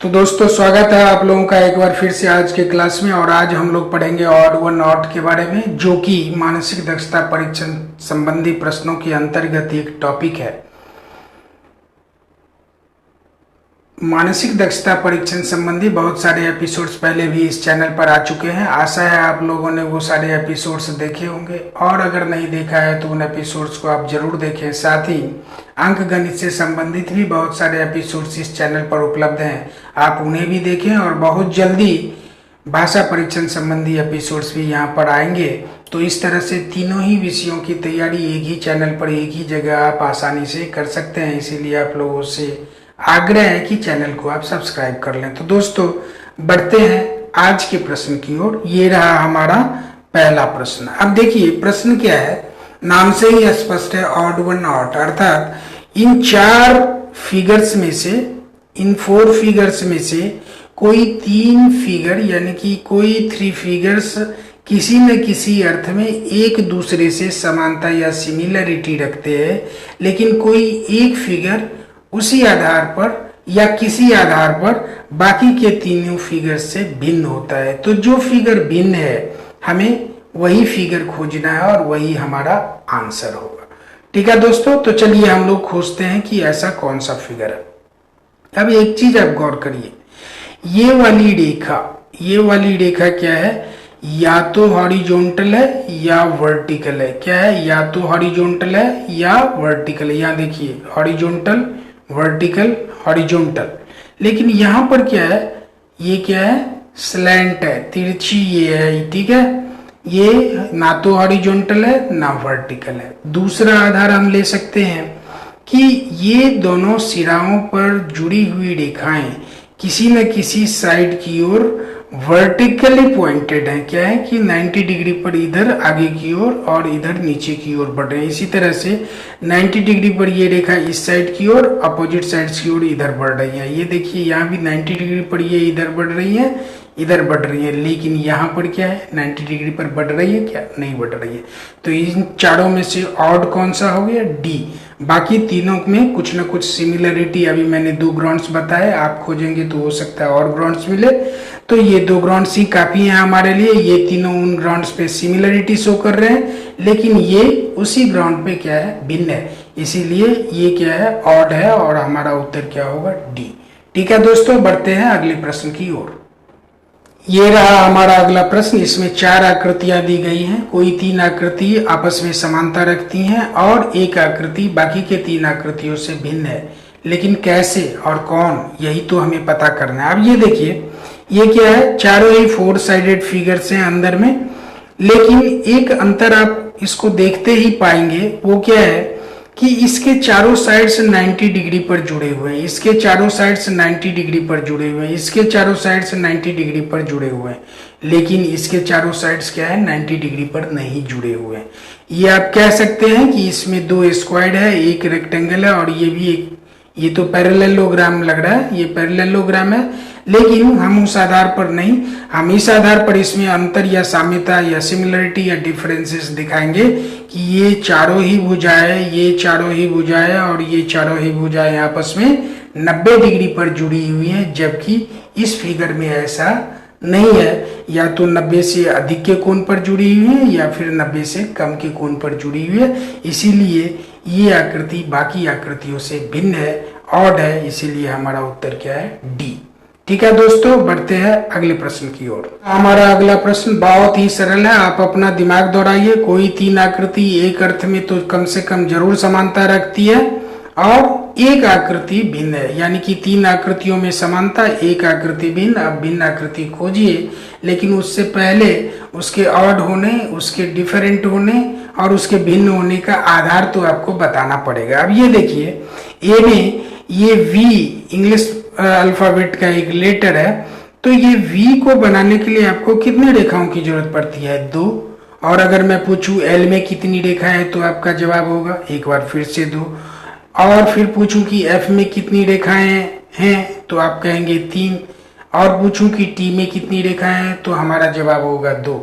तो दोस्तों स्वागत है आप लोगों का एक बार फिर से आज के क्लास में। और आज हम लोग पढ़ेंगे ऑड वन ऑड के बारे में, जो कि मानसिक दक्षता परीक्षण संबंधी प्रश्नों के अंतर्गत एक टॉपिक है। मानसिक दक्षता परीक्षण संबंधी बहुत सारे एपिसोड्स पहले भी इस चैनल पर आ चुके हैं। आशा है आप लोगों ने वो सारे एपिसोड्स देखे होंगे, और अगर नहीं देखा है तो उन एपिसोड्स को आप जरूर देखें। साथ ही अंक गणित से संबंधित भी बहुत सारे एपिसोड्स इस चैनल पर उपलब्ध हैं, आप उन्हें भी देखें। और बहुत जल्दी भाषा परीक्षण संबंधी एपिसोड्स भी यहाँ पर आएंगे। तो इस तरह से तीनों ही विषयों की तैयारी एक ही चैनल पर एक ही जगह आप आसानी से कर सकते हैं। इसीलिए आप लोगों से आग्रह है कि चैनल को आप सब्सक्राइब कर लें। तो दोस्तों बढ़ते हैं आज के प्रश्न की ओर। ये रहा हमारा पहला प्रश्न। अब देखिए प्रश्न क्या है, नाम से ही स्पष्ट है, ऑड वन ऑड, अर्थात इन चार फिगर्स में से, इन फोर फिगर्स में से कोई तीन फिगर यानी कि कोई थ्री फिगर्स किसी न किसी अर्थ में एक दूसरे से समानता या सिमिलरिटी रखते हैं, लेकिन कोई एक फिगर उसी आधार पर या किसी आधार पर बाकी के तीनों फिगर से भिन्न होता है। तो जो फिगर भिन्न है हमें वही फिगर खोजना है और वही हमारा आंसर होगा। ठीक है दोस्तों, तो चलिए हम लोग खोजते हैं कि ऐसा कौन सा फिगर है। अब एक चीज आप गौर करिए, ये वाली रेखा क्या है, या तो हॉरिजॉन्टल है या वर्टिकल है। क्या है, या तो हॉरिजॉन्टल है या वर्टिकल है। यहाँ देखिए हॉरिजॉन्टल, वर्टिकल, हॉरिजॉन्टल। लेकिन यहां पर क्या है, ये क्या है, स्लैंट है, तिरछी ये है। ठीक है, ये ना तो हॉरिजॉन्टल है ना वर्टिकल है। दूसरा आधार हम ले सकते हैं कि ये दोनों सिराओं पर जुड़ी हुई रेखाएं किसी न किसी साइड की ओर वर्टिकली पॉइंटेड है। क्या है कि 90 डिग्री पर इधर आगे की ओर और इधर नीचे की ओर बढ़ रहे हैं। इसी तरह से 90 डिग्री पर ये रेखा इस साइड की ओर, अपोजिट साइड्स की ओर इधर बढ़ रही है। ये देखिए यहाँ भी 90 डिग्री पर ये इधर बढ़ रही है, इधर बढ़ रही है। लेकिन यहाँ पर क्या है, 90 डिग्री पर बढ़ रही है क्या, नहीं बढ़ रही है। तो इन चारों में से ऑड कौन सा हो गया, डी। बाकी तीनों में कुछ न कुछ सिमिलरिटी, अभी मैंने दो ग्राउंड्स बताए, आप खोजेंगे तो हो सकता है और ग्राउंड्स मिले। तो ये दो ग्राउंड्स ही काफी हैं हमारे लिए। ये तीनों उन ग्राउंड्स पे सिमिलरिटी शो कर रहे हैं, लेकिन ये उसी ग्राउंड पे क्या है, भिन्न है। इसीलिए ये क्या है, ऑड है, और हमारा उत्तर क्या होगा, डी। ठीक है दोस्तों, बढ़ते हैं अगले प्रश्न की ओर। ये रहा हमारा अगला प्रश्न। इसमें चार आकृतियां दी गई हैं। कोई तीन आकृति आपस में समानता रखती हैं और एक आकृति बाकी के तीन आकृतियों से भिन्न है, लेकिन कैसे और कौन, यही तो हमें पता करना है। अब ये देखिए, ये क्या है, चारों ही फोर साइडेड फिगर्स हैं अंदर में, लेकिन एक अंतर आप इसको देखते ही पाएंगे। वो क्या है कि इसके चारों साइड्स 90 डिग्री पर जुड़े हुए हैं, इसके चारों साइड्स 90 डिग्री पर जुड़े हुए हैं, इसके चारों साइड्स 90 डिग्री पर जुड़े हुए हैं, लेकिन इसके चारों साइड्स क्या है, 90 डिग्री पर नहीं जुड़े हुए हैं। ये आप कह सकते हैं कि इसमें दो स्क्वायर है, एक रेक्टेंगल है, और ये भी एक, ये तो पैरेललोग्राम लग रहा है, ये पैरेललोग्राम है। लेकिन हम उस आधार पर नहीं, हम इस आधार पर इसमें अंतर या साम्यता या सिमिलरिटी या डिफरेंसेस दिखाएंगे कि ये चारों ही भुजाएं, ये चारों ही भुजाएं और ये चारों ही भुजाएं आपस में 90 डिग्री पर जुड़ी हुई हैं, जबकि इस फिगर में ऐसा नहीं है। या तो 90 से अधिक के कोण पर जुड़ी हुई है या फिर 90 से कम के कोण पर जुड़ी हुई है। इसीलिए ये आकृति बाकी आकृतियों से भिन्न है, ऑड है। इसीलिए हमारा उत्तर क्या है, डी। ठीक है दोस्तों, बढ़ते हैं अगले प्रश्न की ओर। हमारा अगला प्रश्न बहुत ही सरल है, आप अपना दिमाग दौड़ाइए। कोई तीन आकृति एक अर्थ में तो कम से कम जरूर समानता रखती है और एक आकृति भिन्न है, यानी कि तीन आकृतियों में समानता, एक आकृति भिन्न। अब भिन्न आकृति खोजिए, लेकिन उससे पहले उसके ऑड होने, उसके डिफरेंट होने और उसके भिन्न होने का आधार तो आपको बताना पड़ेगा। अब ये देखिए, ए में ये वी इंग्लिश अल्फाबेट का एक लेटर है, तो ये वी को बनाने के लिए आपको कितने रेखाओं की जरूरत पड़ती है, दो। और अगर मैं पूछूं एल में कितनी रेखा है, तो आपका जवाब होगा एक बार फिर से दो। और फिर पूछूं कि एफ में कितनी रेखाएं हैं, तो आप कहेंगे तीन। और पूछूं कि टी में कितनी रेखाएं हैं, तो हमारा जवाब होगा दो।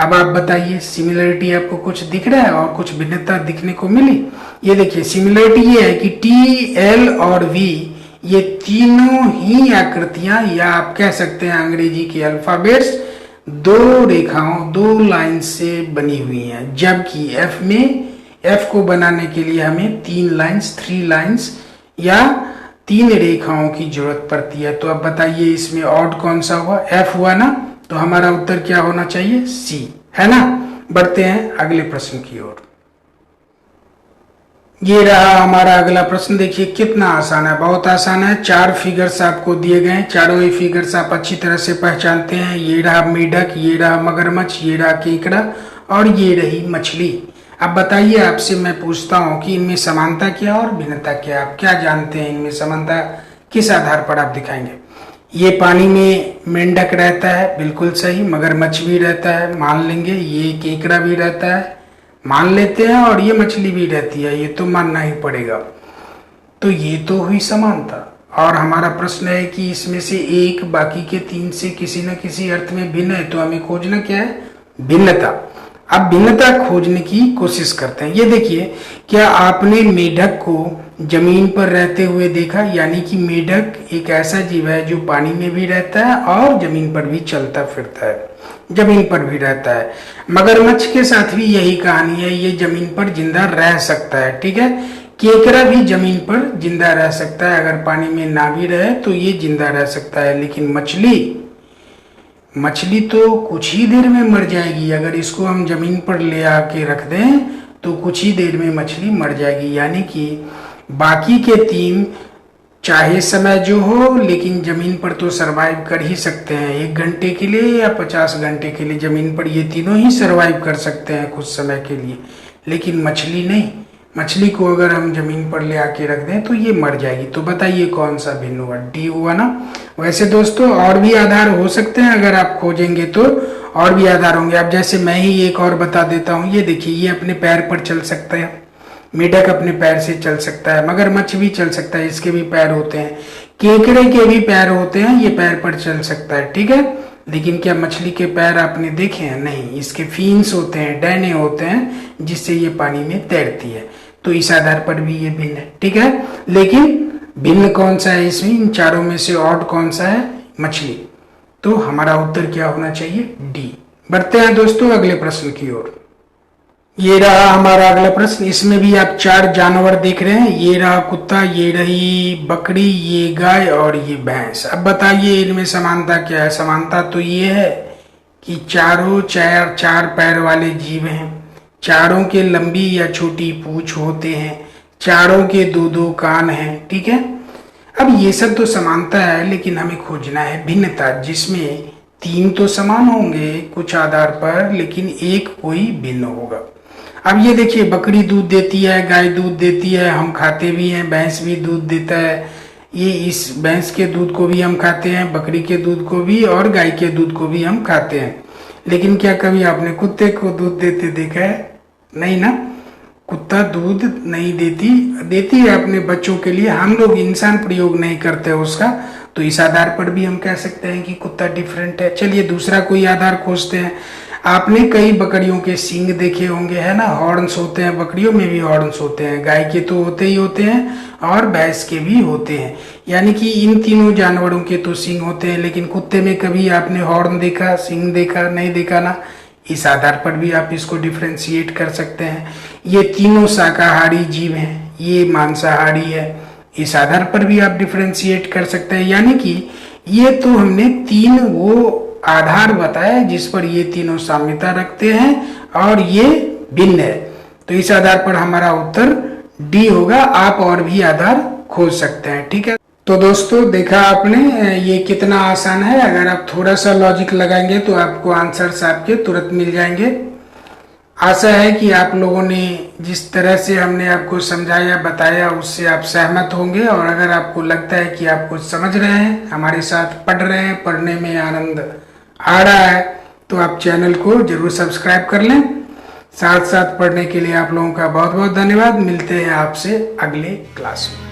अब आप बताइए, सिमिलरिटी आपको कुछ दिख रहा है और कुछ भिन्नता दिखने को मिली? ये देखिए, सिमिलरिटी ये है कि टी, एल और वी ये तीनों ही आकृतियां, या आप कह सकते हैं अंग्रेजी के अल्फाबेट्स, दो रेखाओं, दो लाइन से बनी हुई हैं, जबकि एफ में, एफ को बनाने के लिए हमें 3 लाइंस या 3 रेखाओं की जरूरत पड़ती है। तो अब बताइए इसमें ऑड कौन सा हुआ? एफ हुआ ना, तो हमारा उत्तर क्या होना चाहिए? सी, है ना। बढ़ते हैं अगले प्रश्न की ओर। ये रहा हमारा अगला प्रश्न। देखिए कितना आसान है, बहुत आसान है। 4 फिगर्स आपको दिए गए हैं, चारों ही फिगर्स आप अच्छी तरह से पहचानते हैं। ये रहा मेढक, ये रहा मगरमच्छ, ये रहा केकड़ा और ये रही मछली। अब बताइए, आपसे मैं पूछता हूं कि इनमें समानता क्या और भिन्नता क्या? आप क्या जानते हैं इनमें समानता किस आधार पर आप दिखाएंगे? ये पानी में मेंढक रहता है, बिल्कुल सही। मगरमच्छ भी रहता है, मान लेंगे। ये केकड़ा भी रहता है, मान लेते हैं। और ये मछली भी रहती है, ये तो मानना ही पड़ेगा। तो ये तो हुई समानता। और हमारा प्रश्न है कि इसमें से एक बाकी के 3 से किसी न किसी अर्थ में भिन्न है, तो हमें खोजना क्या है? भिन्नता। अब भिन्नता खोजने की कोशिश करते हैं। ये देखिए, क्या आपने मेढक को जमीन पर रहते हुए देखा? यानी कि मेढक एक ऐसा जीव है जो पानी में भी रहता है और जमीन पर भी चलता फिरता है, जमीन पर भी रहता है। मगरमच्छ के साथ भी यही कहानी है, ये जमीन पर जिंदा रह सकता है, ठीक है। केकड़ा भी जमीन पर जिंदा रह सकता है, अगर पानी में ना भी रहे तो ये जिंदा रह सकता है। लेकिन मछली तो कुछ ही देर में मर जाएगी। अगर इसको हम जमीन पर ले आके रख दें तो कुछ ही देर में मछली मर जाएगी। यानी कि बाकी के 3 चाहे समय जो हो, लेकिन जमीन पर तो सरवाइव कर ही सकते हैं। 1 घंटे के लिए या 50 घंटे के लिए जमीन पर ये तीनों ही सरवाइव कर सकते हैं कुछ समय के लिए। लेकिन मछली नहीं। मछली को अगर हम जमीन पर ले आके रख दें तो ये मर जाएगी। तो बताइए कौन सा भिन्न हुआ? डी हुआ ना। वैसे दोस्तों और भी आधार हो सकते हैं, अगर आप खोजेंगे तो और भी आधार होंगे। अब जैसे मैं ही एक और बता देता हूँ। ये देखिए, ये अपने पैर पर चल सकता है, मेढक अपने पैर से चल सकता है, मगरमच्छ भी चल सकता है, इसके भी पैर होते हैं। केकड़े के भी पैर होते हैं, ये पैर पर चल सकता है, ठीक है। लेकिन क्या मछली के पैर आपने देखे हैं? नहीं, इसके फिन्स होते हैं, डैने होते हैं, जिससे ये पानी में तैरती है। तो इस आधार पर भी ये भिन्न है, ठीक है। लेकिन भिन्न कौन सा है इसमें? इन चारों में से ऑड कौन सा है? मछली। तो हमारा उत्तर क्या होना चाहिए? डी। बढ़ते हैं दोस्तों अगले प्रश्न की ओर। ये रहा हमारा अगला प्रश्न। इसमें भी आप 4 जानवर देख रहे हैं। ये रहा कुत्ता, ये रही बकरी, ये गाय और ये भैंस। अब बताइए इनमें समानता क्या है? समानता तो ये है कि चारों 4 पैर वाले जीव हैं, चारों के लंबी या छोटी पूंछ होते हैं, चारों के 2-2 कान हैं, ठीक है। अब ये सब तो समानता है, लेकिन हमें खोजना है भिन्नता, जिसमें 3 तो समान होंगे कुछ आधार पर, लेकिन एक कोई भिन्न होगा। अब ये देखिए, बकरी दूध देती है, गाय दूध देती है, हम खाते भी हैं। भैंस भी दूध देता है, ये इस भैंस के दूध को भी हम खाते हैं, बकरी के दूध को भी और गाय के दूध को भी हम खाते हैं। लेकिन क्या कभी आपने कुत्ते को दूध देते देखा है? नहीं ना। कुत्ता दूध नहीं देती है अपने बच्चों के लिए। हम लोग इंसान प्रयोग नहीं करते उसका। तो इस आधार पर भी हम कह सकते हैं कि कुत्ता डिफरेंट है। चलिए दूसरा कोई आधार खोजते हैं। आपने कई बकरियों के सींग देखे होंगे, है ना। हॉर्न्स होते हैं, बकरियों में भी हॉर्न्स होते हैं, गाय के तो होते ही होते हैं और भैंस के भी होते हैं। यानी कि इन तीनों जानवरों के तो सींग होते हैं, लेकिन कुत्ते में कभी आपने हॉर्न देखा, सींग देखा? नहीं देखा ना। इस आधार पर भी आप इसको डिफ्रेंशिएट कर सकते हैं। ये तीनों शाकाहारी जीव हैं, ये मांसाहारी है। इस आधार पर भी आप डिफ्रेंशिएट कर सकते हैं। यानी कि ये तो हमने 3 वो आधार बताया जिस पर ये तीनों साम्यता रखते हैं और ये भिन्न है। तो इस आधार पर हमारा उत्तर डी होगा। आप और भी आधार खोज सकते हैं, ठीक है। तो दोस्तों देखा आपने, ये कितना आसान है। अगर आप थोड़ा सा लॉजिक लगाएंगे तो आपको आंसर्स आपके तुरंत मिल जाएंगे। आशा है कि आप लोगों ने जिस तरह से हमने आपको समझाया, बताया, उससे आप सहमत होंगे। और अगर आपको लगता है कि आप कुछ समझ रहे हैं, हमारे साथ पढ़ रहे हैं, पढ़ने में आनंद आ रहा है, तो आप चैनल को जरूर सब्सक्राइब कर लें। साथ साथ पढ़ने के लिए आप लोगों का बहुत बहुत धन्यवाद। मिलते हैं आपसे अगले क्लास में।